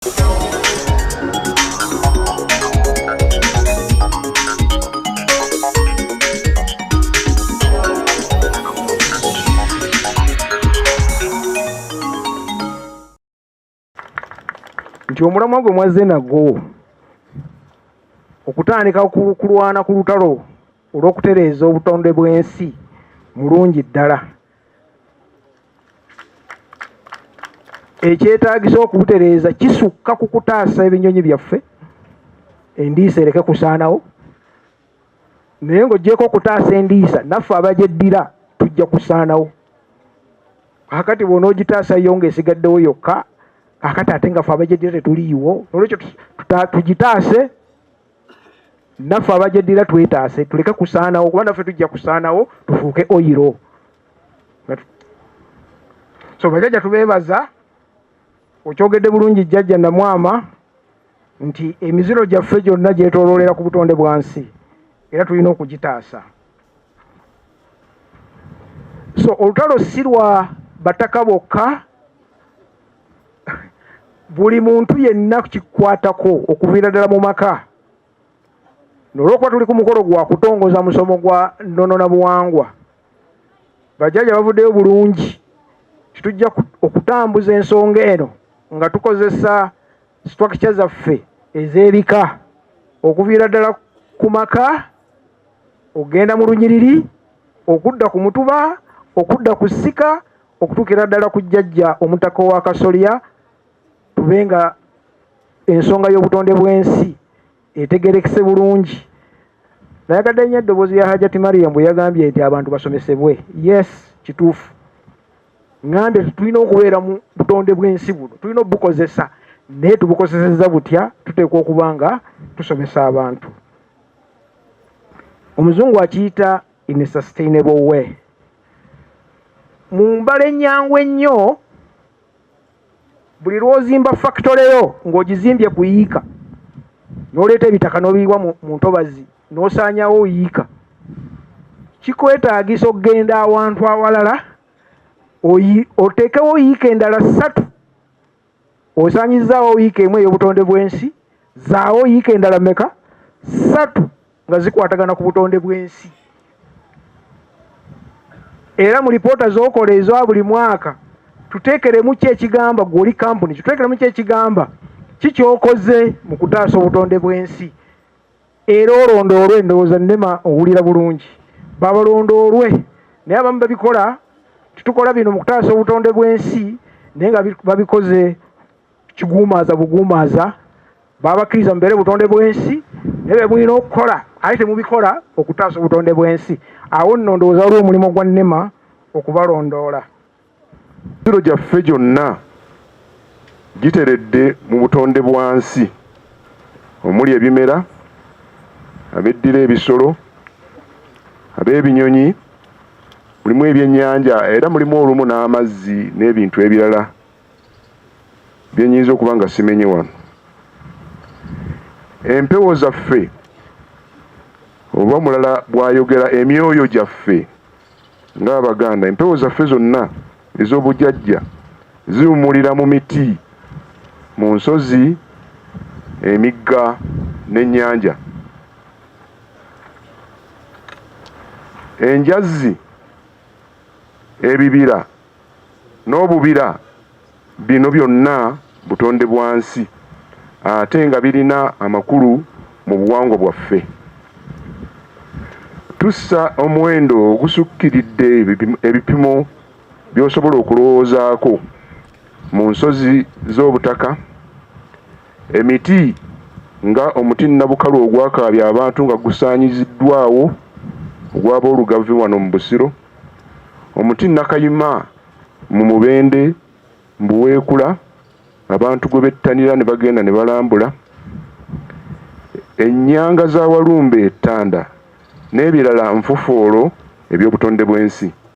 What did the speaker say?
nti omulamwa gwe mwazze nagwo okutandika kulwana ku lutalo olw'okutereeza obutonde bw'ensi mulungi ddala. Ekyetaagisa okubutereeza kisukka ku kutaasa ebinyonyi byaffe, endiisa ereke kusaanawo. Naye ng'oggyeko okutaasa endiisa, naffe abagyeddira tujja kusaanawo. Akati bw'onoogitaasa yo ng'esigaddewo yokka, akati ate nga ffe abagyeddira tetuliiwo. Olwekyo tugitaase, naffe abagyeddira twetaase, tuleke kusaanawo, kuba naffe tujja kusaanawo tufuuke oyiro. So bajjajja tubeebaza, okyogedde bulungi jjajja Namwama nti emiziro gyaffe gyonna gyetooloolera ku butonde bwa nsi era tulina okugitaasa. So olutalo si lwa bataka bokka, buli muntu yenna kikwatako okuviira ddala mu maka. N'olwokuba tuli ku mukolo gwa kutongoza musomo gwa nnono na buwangwa, bajjajja bavuddeyo bulungi titujja okutambuza ensonga eno nga tukozesa structure zaffe ez'ebika okuviira ddala ku maka, okugenda mu lunyiriri, okudda ku mutuba, okudda ku ssika, okutuukira ddala ku jjajja omutaka wa Kasolya, tube nga ensonga y'obutonde bw'ensi etegerekese bulungi. Nayagadde nnyo eddoboozi ya Hajati Mariam bwe yagambye nti abantu basomesebwe. Yes, kituufu. Ngambye tulina okubeera mu butonde bw'ensi buno, tulina obukozesa, naye tubukozesezza butya, tuteekwa okuba nga tusomesa abantu. Omuzungu akiyita in a sustainable way. Mu mbala ennyangu ennyo, buli lw'ozimba factory yo ng'ogizimbye ku yiika, n'oleeta ebitaka n'obiyiwa mu ntobazi, n'osaanyawo yiika, kikwetaagisa okugenda awantu awalala oteekewo yiika endala 3, osaanyizaawo yiika emu ey'obutonde bw'ensi, zaawo yiika endala meka 3 nga zikwatagana ku butonde bw'ensi. Era mu lipoota z'okola ezwa buli mwaka tuteekeremu ki ekigamba, gw'oli kampuni tuteekeremu ki ekigamba kikyokoze mu kutaasa obutonde bw'ensi. Era olondoolwe, endowooza nnema owulira bulungi, babalondoolwe. Naye abamu babikola, titukola bino mu kutaasa obutonde bw'ensi naye nga babikoze kiguumaaza buguumaaza. Babakkiriza mubeere butonde bw'ensi naye be mulina okukola ate temubikola okutaasa obutonde bw'ensi. Awo nno ndowooza waliwo omulimu gwa nnema okubalondoola. Emiziro gyaffe gyonna giteredde mu butonde bwa nsi, omuli ebimera, abeddira ebisolo, ab'ebinyonyi, mulimu ebyennyanja, era mulimu olumu n'amazzi n'ebintu ebirala byenyinza okuba nga simenye wano. Empewo zaffe oba omulala bw'ayogera emyoyo gyaffe ng'Abaganda, empewo zaffe zonna ez'obujjajja ziwummulira mu miti, mu nsozi, emigga n'ennyanja. Enjazi, ebibira n'obubira, bino byonna butonde bwa nsi ate nga birina amakulu mu buwangwa bwaffe. Tussa omuwendo ogusukkiridde ebipimo by'osobola okulowoozaako mu nsozi z'obutaka, emiti nga omuti nabukalu ogwakaabya abantu nga gusaanyiziddwawo ogwaba olugavi wano mu Busiro, omuti nakayima mu Mubende mbuweekula abantu gwe bettanira ne bagenda ne balambula, ennyanga za Walumbe Ttanda n'ebirala nfufoolo eby'obutonde bw'ensi.